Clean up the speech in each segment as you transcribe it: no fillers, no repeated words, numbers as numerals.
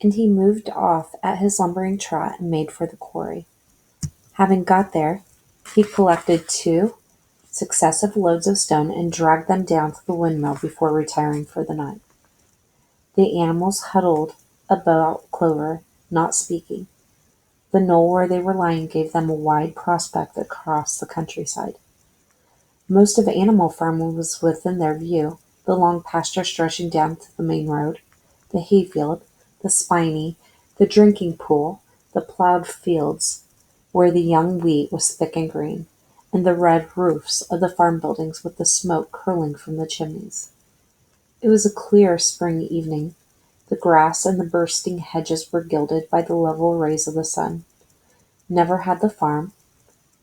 and he moved off at his lumbering trot and made for the quarry. Having got there, he collected two successive loads of stone and dragged them down to the windmill before retiring for the night. The animals huddled about Clover, not speaking. The knoll where they were lying gave them a wide prospect across the countryside. Most of Animal Farm was within their view, the long pasture stretching down to the main road, the hayfield, the spinney, the drinking pool, the ploughed fields where the young wheat was thick and green, and the red roofs of the farm buildings with the smoke curling from the chimneys. It was a clear spring evening. The grass and the bursting hedges were gilded by the level rays of the sun. Never had the farm,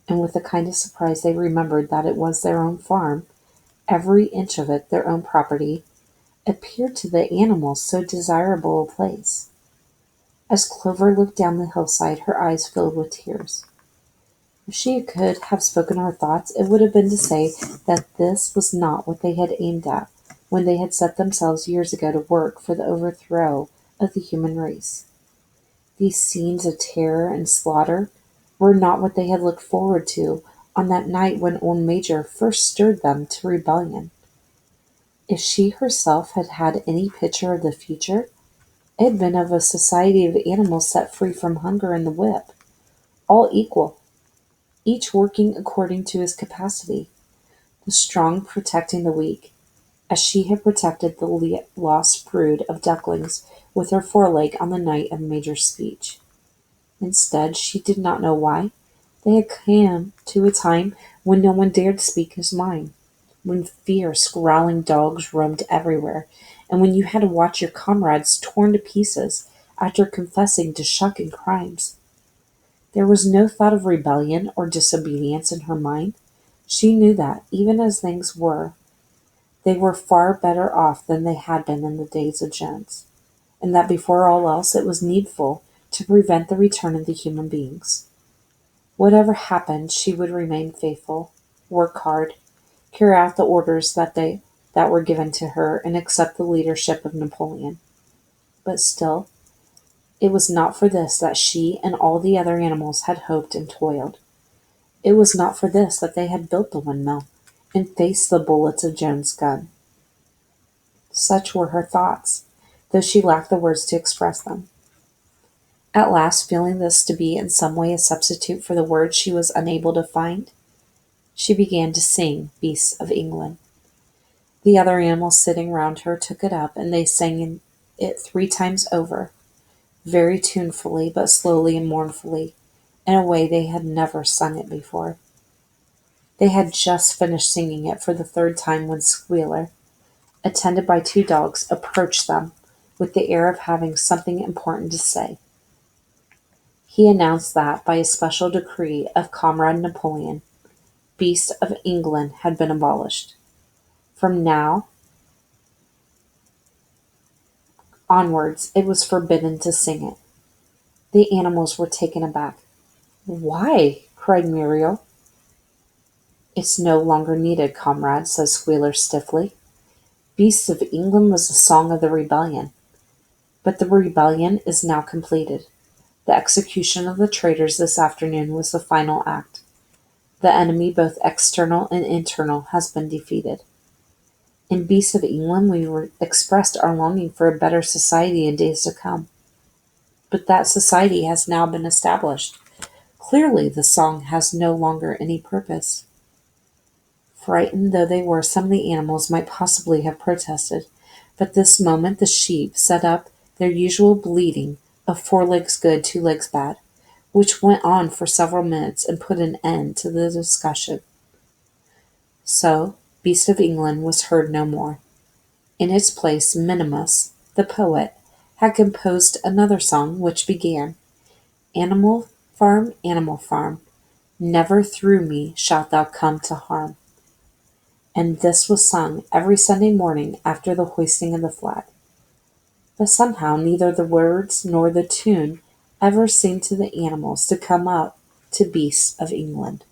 and with a kind of surprise they remembered that it was their own farm, every inch of it their own property, appeared to the animals so desirable a place. As Clover looked down the hillside, her eyes filled with tears. If she could have spoken her thoughts, it would have been to say that this was not what they had aimed at when they had set themselves years ago to work for the overthrow of the human race. These scenes of terror and slaughter were not what they had looked forward to on that night when old Major first stirred them to rebellion. If she herself had had any picture of the future, it had been of a society of animals set free from hunger and the whip, all equal, each working according to his capacity, the strong protecting the weak, as she had protected the lost brood of ducklings with her foreleg on the night of Major's speech. Instead, she did not know why, they had come to a time when no one dared speak his mind, when fierce, growling dogs roamed everywhere, and when you had to watch your comrades torn to pieces after confessing to shocking crimes. There was no thought of rebellion or disobedience in her mind. She knew that, even as things were, they were far better off than they had been in the days of Jones, and that before all else it was needful to prevent the return of the human beings. Whatever happened, she would remain faithful, work hard, carry out the orders that were given to her, and accept the leadership of Napoleon. But still, it was not for this that she and all the other animals had hoped and toiled. It was not for this that they had built the windmill and faced the bullets of Jones's gun. Such were her thoughts, though she lacked the words to express them. At last, feeling this to be in some way a substitute for the words she was unable to find, she began to sing Beasts of England. The other animals sitting round her took it up, and they sang it 3 times over, very tunefully but slowly and mournfully, in a way they had never sung it before. They had just finished singing it for the 3rd time when Squealer, attended by 2 dogs, approached them with the air of having something important to say. He announced that, by a special decree of Comrade Napoleon, Beasts of England had been abolished. From now onwards it was forbidden to sing it. The animals were taken aback. "Why?" cried Muriel. "It's no longer needed, comrade," said Squealer stiffly. "Beasts of England" was the song of the rebellion. But the rebellion is now completed. The execution of the traitors this afternoon was the final act. The enemy, both external and internal, has been defeated. In Beasts of England we expressed our longing for a better society in days to come. But that society has now been established. Clearly the song has no longer any purpose. Frightened though they were, some of the animals might possibly have protested, but this moment the sheep set up their usual bleating of 4 legs good, 2 legs bad, which went on for several minutes and put an end to the discussion. So, Beast of England was heard no more. In its place, Minimus, the poet, had composed another song which began, Animal farm, never through me shalt thou come to harm. And this was sung every Sunday morning after the hoisting of the flag. But somehow neither the words nor the tune ever seemed to the animals to come up to Beasts of England.